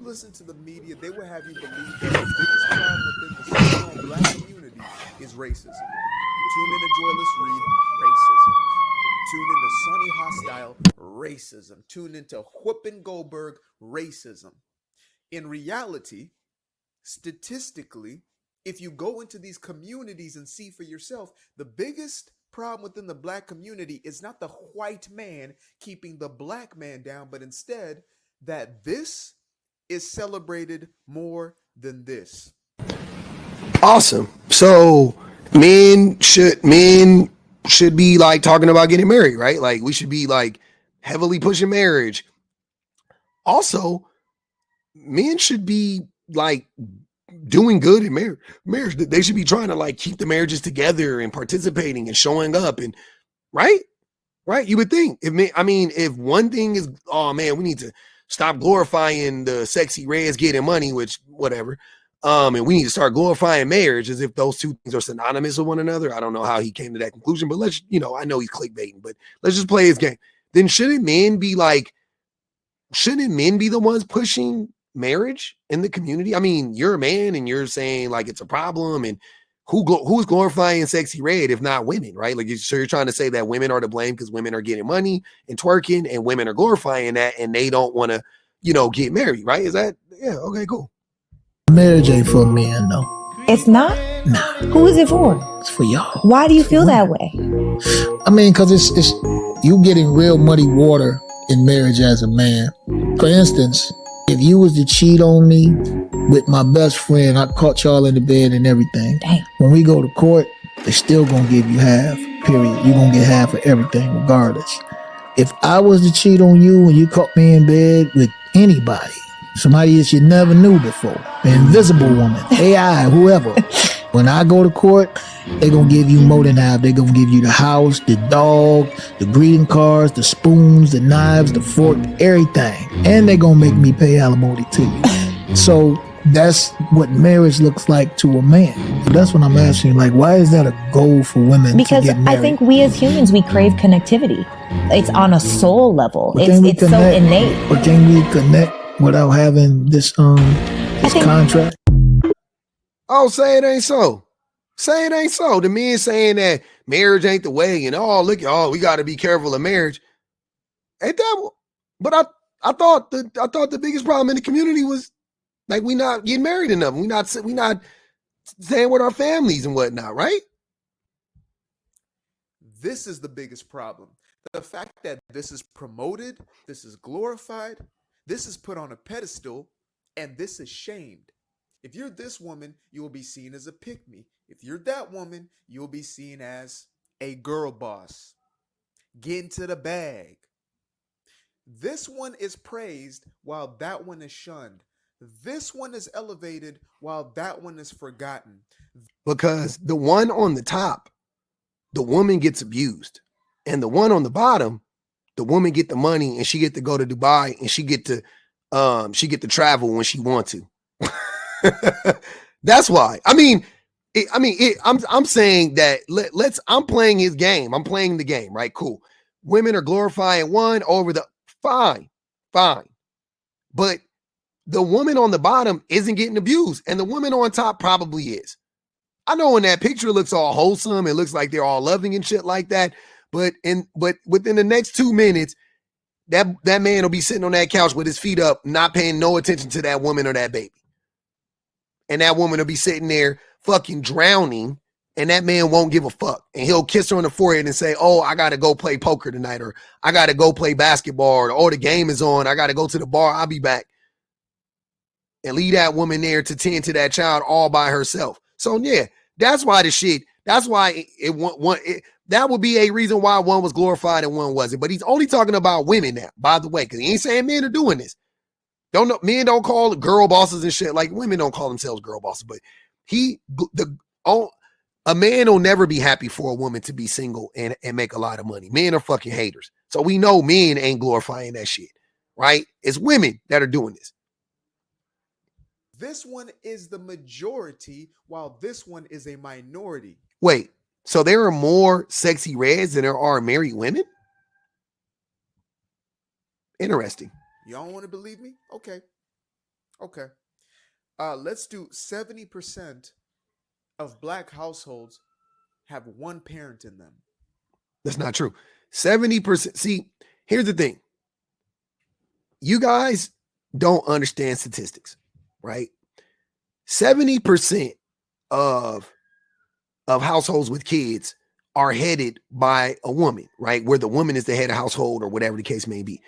listen to the media, they will have you believe that the biggest problem within the so-called black community is racism. Tune in to Joyless Read, racism. Tune in to Sonny Hostile, racism. Tune into Whoopen Goldberg, racism. In reality, statistically, if you go into these communities and see for yourself, the biggest problem within the black community is not the white man keeping the black man down, but instead that this is celebrated more than this. Awesome. So men should be like talking about getting married, right? Like we should be like heavily pushing marriage. Also, men should be like doing good in marriage. They should be trying to like keep the marriages together and participating and showing up and right? Right? You would think if one thing is, oh man, we need to stop glorifying the sexy reds getting money, which whatever. And we need to start glorifying marriage as if those two things are synonymous with one another. I don't know how he came to that conclusion, but I know he's clickbaiting, but let's just play his game. Then shouldn't men be the ones pushing marriage in the community? I mean, you're a man and you're saying like it's a problem, and who's glorifying sexy red if not women, right? Like, so you're trying to say that women are to blame because women are getting money and twerking, and women are glorifying that, and they don't want to, get married, right? Is that okay? Cool. Marriage ain't for men, though. It's not? Nah. Who is it for? It's for y'all. Why do you feel that way? I mean, because it's you getting real muddy water in marriage as a man. For instance, if you was to cheat on me with my best friend, I caught y'all in the bed and everything. Dang. When we go to court, they're still gonna give you half, period. You're gonna get half of everything regardless. If I was to cheat on you and you caught me in bed with anybody, somebody that you never knew before, an invisible woman, AI, whoever, when I go to court, they're going to give you more than half. They're going to give you the house, the dog, the greeting cards, the spoons, the knives, the fork, everything. And they're going to make me pay alimony to you. So that's what marriage looks like to a man. So that's what I'm asking. Like, why is that a goal for women because to get married? I think we as humans, we crave connectivity. It's on a soul level. But It's so innate. But can we connect without having this contract? Oh, say it ain't so. Say it ain't so. The men saying that marriage ain't the way, and we got to be careful of marriage. Ain't that? But I thought the biggest problem in the community was like we not getting married enough. We not staying with our families and whatnot, right? This is the biggest problem. The fact that this is promoted, this is glorified, this is put on a pedestal, and this is shamed. If you're this woman, you will be seen as a pick-me. If you're that woman, you'll be seen as a girl boss. Get into the bag. This one is praised while that one is shunned. This one is elevated while that one is forgotten. Because the one on the top, the woman gets abused. And the one on the bottom, the woman get the money and she get to go to Dubai and she get to travel when she want to. That's why. I'm saying that I'm playing his game. I'm playing the game, right? Cool. Women are glorifying one over the fine. But the woman on the bottom isn't getting abused, and the woman on top probably is. I know when that picture looks all wholesome, it looks like they're all loving and shit like that. But within the next 2 minutes, that man will be sitting on that couch with his feet up, not paying no attention to that woman or that baby. And that woman will be sitting there fucking drowning, and that man won't give a fuck. And he'll kiss her on the forehead and say, oh, I got to go play poker tonight, or I got to go play basketball, or oh, the game is on. I got to go to the bar. I'll be back. And leave that woman there to tend to that child all by herself. So, yeah, that's why that would be a reason why one was glorified and one wasn't. But he's only talking about women now, by the way, because he ain't saying men are doing this. Men don't call girl bosses and shit. Like, women don't call themselves girl bosses, but a man will never be happy for a woman to be single and make a lot of money. Men are fucking haters. So we know men ain't glorifying that shit, right? It's women that are doing this. This one is the majority, while this one is a minority. Wait, so there are more sexy reds than there are married women? Interesting. Y'all want to believe me? Okay. Okay. Let's do 70% of black households have one parent in them. That's not true. 70%. See, here's the thing. You guys don't understand statistics, right? 70% of households with kids are headed by a woman, right? Where the woman is the head of household or whatever the case may be.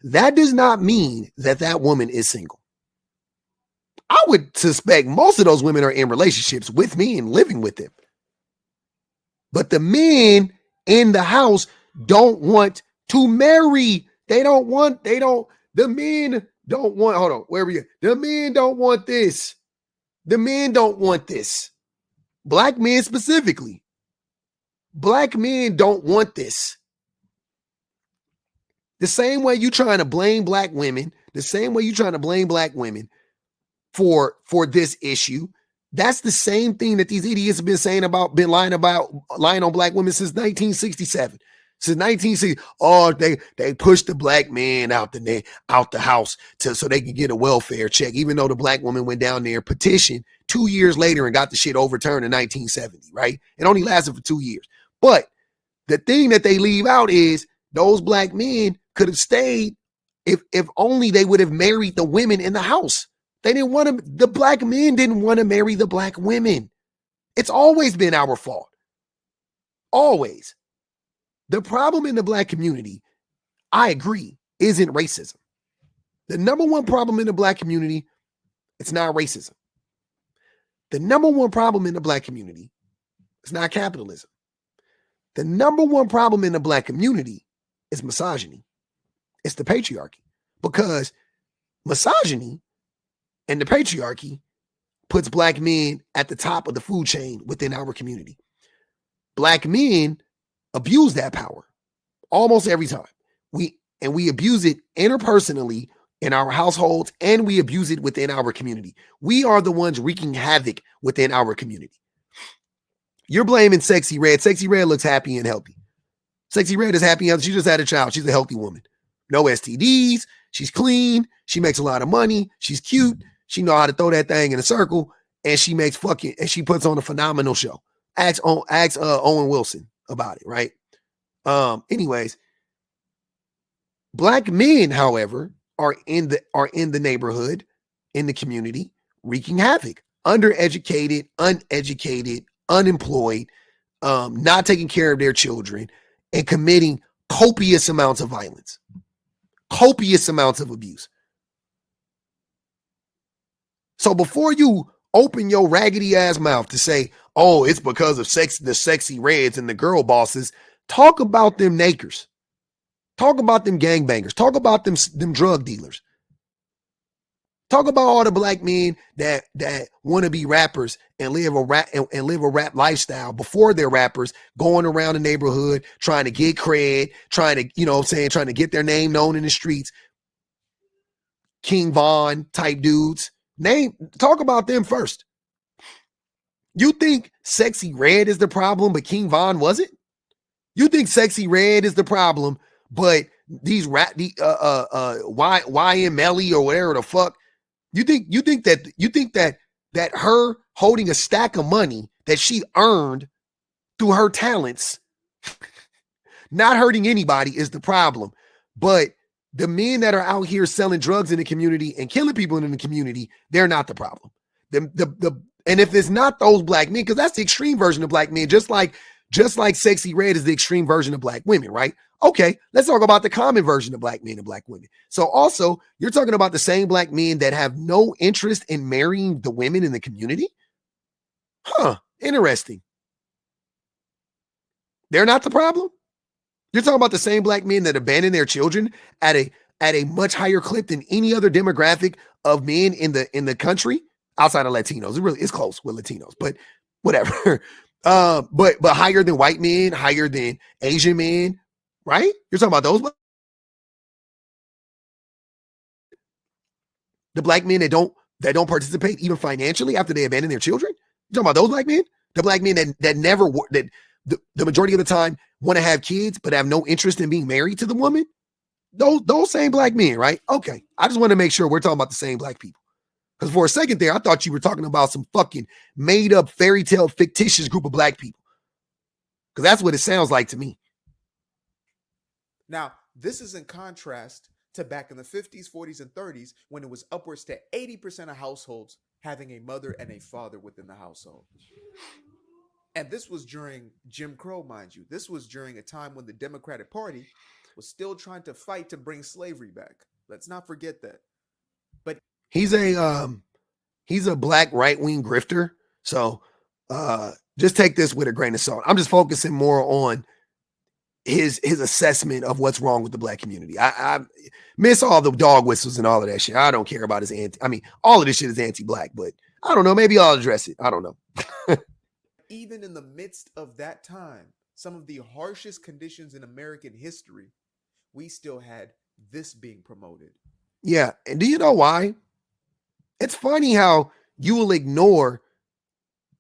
That does not mean that that woman is single. I would suspect most of those women are in relationships with me and living with them. But the men in the house don't want to marry. The men don't want, hold on, where we at? The men don't want this. The men don't want this. Black men specifically. Black men don't want this. The same way you trying to blame black women, the same way you trying to blame black women for this issue, that's the same thing that these idiots have been lying on black women since 1967. Since 1960, oh, they pushed the black man out the house so they could get a welfare check, even though the black woman went down there, petitioned 2 years later and got the shit overturned in 1970, right? It only lasted for 2 years. But the thing that they leave out is those black men could have stayed if only they would have married the women in the house. The black men didn't want to marry the black women. It's always been our fault. Always. The problem in the black community, I agree, isn't racism. The number one problem in the black community, it's not racism. The number one problem in the black community, it's not capitalism. The number one problem in the black community is misogyny. It's the patriarchy. Because misogyny and the patriarchy puts black men at the top of the food chain within our community. Black men abuse that power almost every time. We abuse it interpersonally in our households, and we abuse it within our community. We are the ones wreaking havoc within our community. You're blaming Sexyy Red. Sexyy Red looks happy and healthy. Sexyy Red is happy. She just had a child. She's a healthy woman. No STDs. She's clean. She makes a lot of money. She's cute. She know how to throw that thing in a circle, and she puts on a phenomenal show. Ask Owen Wilson about it, right? Anyways, black men, however, are in the neighborhood, in the community, wreaking havoc. Undereducated, uneducated, unemployed, not taking care of their children, and committing copious amounts of violence, copious amounts of abuse. So before you open your raggedy ass mouth to say, oh, it's because of the Sexyy Reds and the girl bosses, talk about them nakers. Talk about them gangbangers. Talk about them drug dealers. Talk about all the black men that want to be rappers and live a rap lifestyle before they're rappers, going around the neighborhood trying to get cred, trying to get their name known in the streets. King Von type dudes. Talk about them first. You think Sexyy Red is the problem, but King Von wasn't? You think Sexyy Red is the problem, but these YMLE or whatever the fuck? You think that her holding a stack of money that she earned through her talents, not hurting anybody, is the problem? But the men that are out here selling drugs in the community and killing people in the community, they're not the problem. And if it's not those black men, because that's the extreme version of black men, just like Sexyy Red is the extreme version of black women, right? Okay, let's talk about the common version of black men and black women. So also, you're talking about the same black men that have no interest in marrying the women in the community? Huh, interesting. They're not the problem? You're talking about the same black men that abandon their children at a much higher clip than any other demographic of men in the country outside of Latinos. It's close with Latinos, but whatever. But higher than white men, higher than Asian men, right? You're talking about those, the black men that don't participate even financially after they abandon their children. You're talking about those black men, the black men that never the majority of the time want to have kids but have no interest in being married to the woman. Those same black men, right? Okay, I just want to make sure we're talking about the same black people. Because for a second there, I thought you were talking about some fucking made up fairy tale fictitious group of black people. Because that's what it sounds like to me. Now, this is in contrast to back in the 50s, 40s, and 30s when it was upwards to 80% of households having a mother and a father within the household. And this was during Jim Crow, mind you. This was during a time when the Democratic Party was still trying to fight to bring slavery back. Let's not forget that. But he's a black right-wing grifter. So just take this with a grain of salt. I'm just focusing more on his assessment of what's wrong with the black community. I miss all the dog whistles and all of that shit. I don't care about his all of this shit is anti-black, but I don't know. Maybe I'll address it. I don't know. Even in the midst of that time, some of the harshest conditions in American history, we still had this being promoted. Yeah. And do you know why? It's funny how you will ignore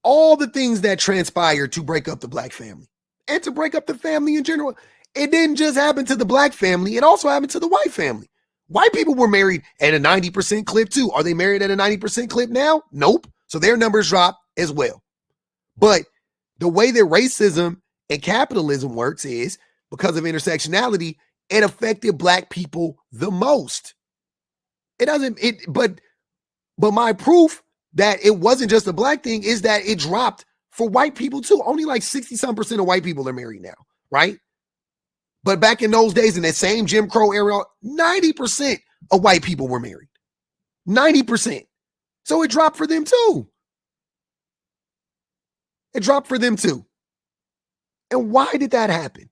all the things that transpired to break up the black family and to break up the family in general. It didn't just happen to the black family. It also happened to the white family. White people were married at a 90% clip too. Are they married at a 90% clip now? Nope. So their numbers drop as well. But the way that racism and capitalism works is because of intersectionality, it affected black people the most. But my proof that it wasn't just a black thing is that it dropped for white people too. Only like 60-some% of white people are married now, right? But back in those days, in that same Jim Crow era, 90% of white people were married. 90%. So it dropped for them too. It dropped for them too. And why did that happen?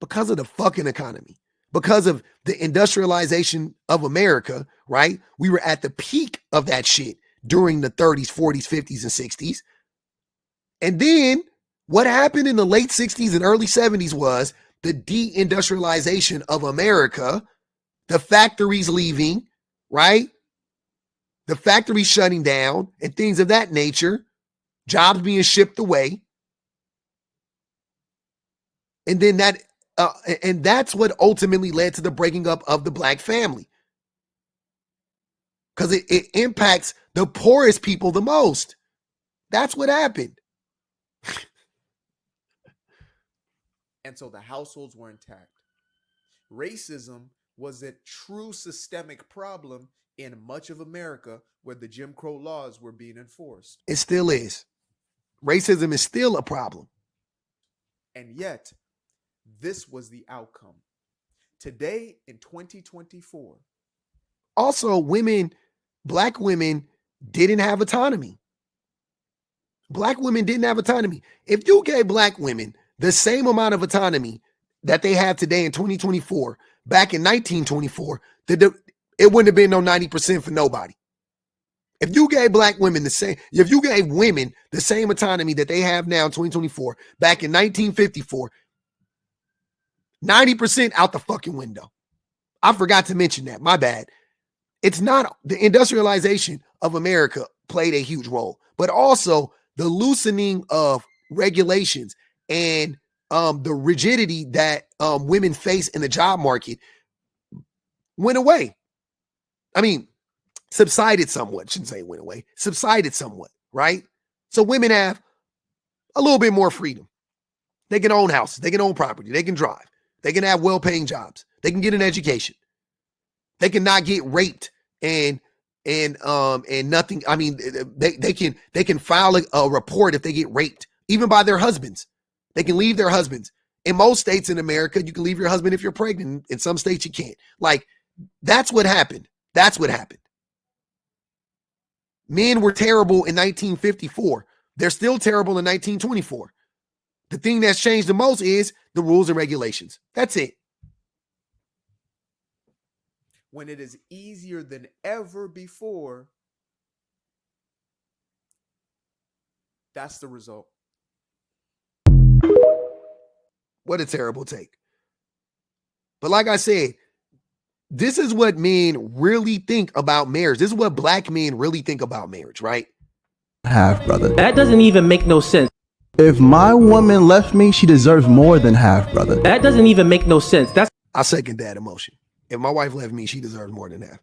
Because of the fucking economy. Because of the industrialization of America, right? We were at the peak of that shit during the 30s, 40s, 50s, and 60s. And then what happened in the late 60s and early 70s was the deindustrialization of America, the factories leaving, right? The factories shutting down and things of that nature, jobs being shipped away. And then that's what ultimately led to the breaking up of the black family. Because it impacts the poorest people the most. That's what happened. And so the households were intact. Racism was a true systemic problem in much of America where the Jim Crow laws were being enforced. It still is. Racism is still a problem. And yet, this was the outcome. Today in 2024. Also, black women didn't have autonomy. Black women didn't have autonomy. If you gave black women the same amount of autonomy that they have today in 2024, back in 1924, it wouldn't have been no 90% for nobody. If you gave black women if you gave women the same autonomy that they have now in 2024, back in 1954, 90% out the fucking window. I forgot to mention that. My bad. It's not the industrialization of America played a huge role, but also the loosening of regulations and the rigidity that women face in the job market went away. I mean, subsided somewhat. Shouldn't say went away. Subsided somewhat, right? So women have a little bit more freedom. They can own houses. They can own property. They can drive. They can have well-paying jobs. They can get an education. They can not get raped and nothing. I mean, they can file a report if they get raped, even by their husbands. They can leave their husbands. In most states in America, you can leave your husband if you're pregnant. In some states, you can't. Like, that's what happened. That's what happened. Men were terrible in 1954. They're still terrible in 1924. The thing that's changed the most is the rules and regulations. That's it. When it is easier than ever before, that's the result. What a terrible take. But like I said, this is what men really think about marriage. This is what black men really think about marriage, right? Half, brother. That doesn't even make no sense. If my woman left me, she deserves more than half, brother. That doesn't even make no sense. I second that emotion. If my wife left me, she deserves more than half.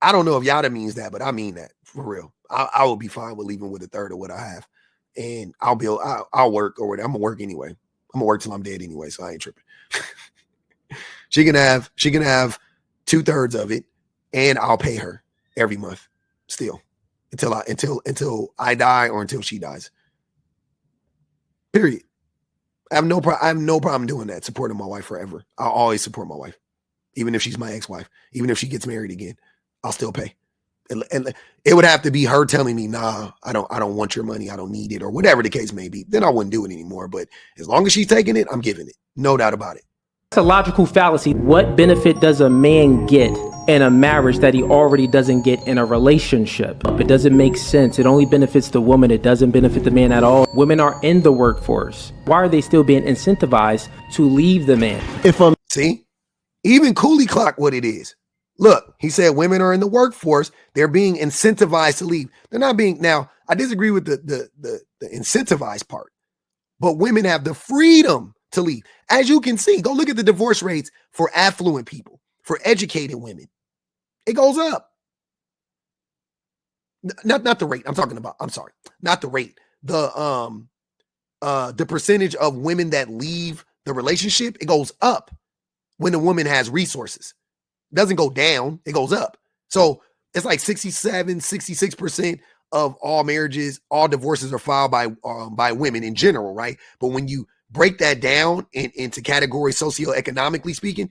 I don't know if Yada means that, but I mean that for real. I will be fine with leaving with a third of what I have, and I'll work or whatever. I'm gonna work anyway. I'm gonna work till I'm dead anyway, so I ain't tripping. She can have 2/3 of it, and I'll pay her every month still until I die or until she dies. Period. I have no problem doing that. Supporting my wife forever. I'll always support my wife, even if she's my ex-wife. Even if she gets married again, I'll still pay. And it would have to be her telling me, nah, I don't want your money. I don't need it, or whatever the case may be. Then I wouldn't do it anymore. But as long as she's taking it, I'm giving it. No doubt about it. It's a logical fallacy. What benefit does a man get in a marriage that he already doesn't get in a relationship? It doesn't make sense. It only benefits the woman. It doesn't benefit the man at all. Women are in the workforce. Why are they still being incentivized to leave the man? See, even Cooley clock what it is. Look, he said women are in the workforce. They're being incentivized to leave. They're not being. Now, I disagree with the incentivized part, but women have the freedom to leave. As you can see, go look at the divorce rates for affluent people, for educated women. It goes up. Not the rate I'm talking about. I'm sorry, not the rate. The percentage of women that leave the relationship, it goes up when the woman has resources. It doesn't go down, it goes up. So it's like 67, 66% of all marriages, all divorces are filed by women in general, right? But when you break that down into categories socioeconomically speaking,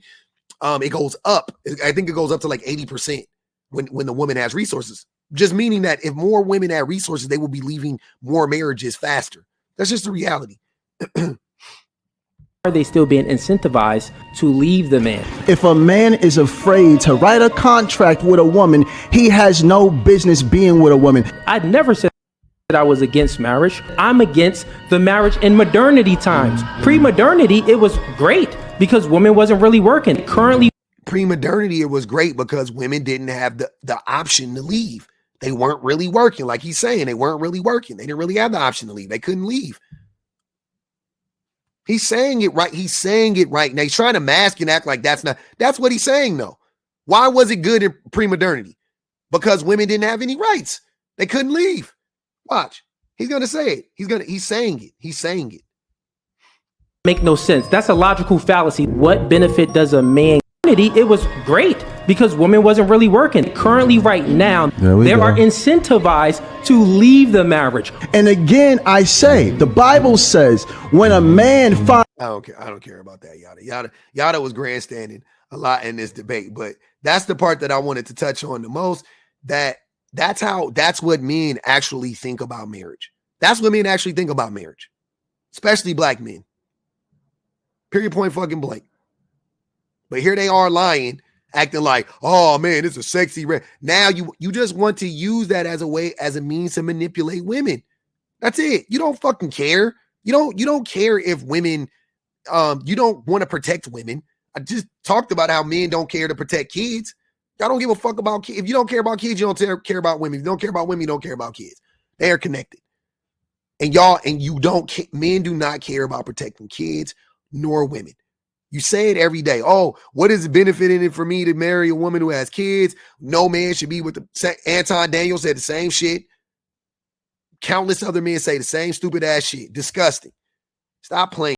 it goes up. I think it goes up to like 80% when the woman has resources. Just meaning that if more women had resources, they will be leaving more marriages faster. That's just the reality. Are they still being incentivized to leave the man? If a man is afraid to write a contract with a woman, he has no business being with a woman. I never said that I was against marriage. I'm against the marriage in modernity times. Pre-modernity, it was great because women wasn't really working. Currently, pre-modernity, it was great because women didn't have the option to leave. They weren't really working. Like he's saying, they weren't really working. They didn't really have the option to leave. They couldn't leave. He's saying it right. He's saying it right. Now he's trying to mask and act like that's what he's saying though. Why was it good in pre-modernity? Because women didn't have any rights. They couldn't leave. Watch. He's going to say it. He's saying it. He's saying it. Make no sense. That's a logical fallacy. What benefit does a man? It was great because women wasn't really working. Currently, right now, they are incentivized to leave the marriage. And again, I say, the Bible says when a man finds... I don't care about that, Yada was grandstanding a lot in this debate, but that's the part that I wanted to touch on the most. That's what men actually think about marriage. That's what men actually think about marriage, especially black men. Period, point, fucking blank. But here they are lying, acting like, oh man, it's a sexy. Now you just want to use that as a means to manipulate women. That's it. You don't fucking care. You don't care if women, you don't want to protect women. I just talked about how men don't care to protect kids. Y'all don't give a fuck about kids. If you don't care about kids, you don't care about women. If you don't care about women, you don't care about kids. They are connected. And men do not care about protecting kids nor women. You say it every day. Oh, what is the benefit in it for me to marry a woman who has kids? No man should be with Anton Daniels said the same shit. Countless other men say the same stupid ass shit. Disgusting. Stop playing.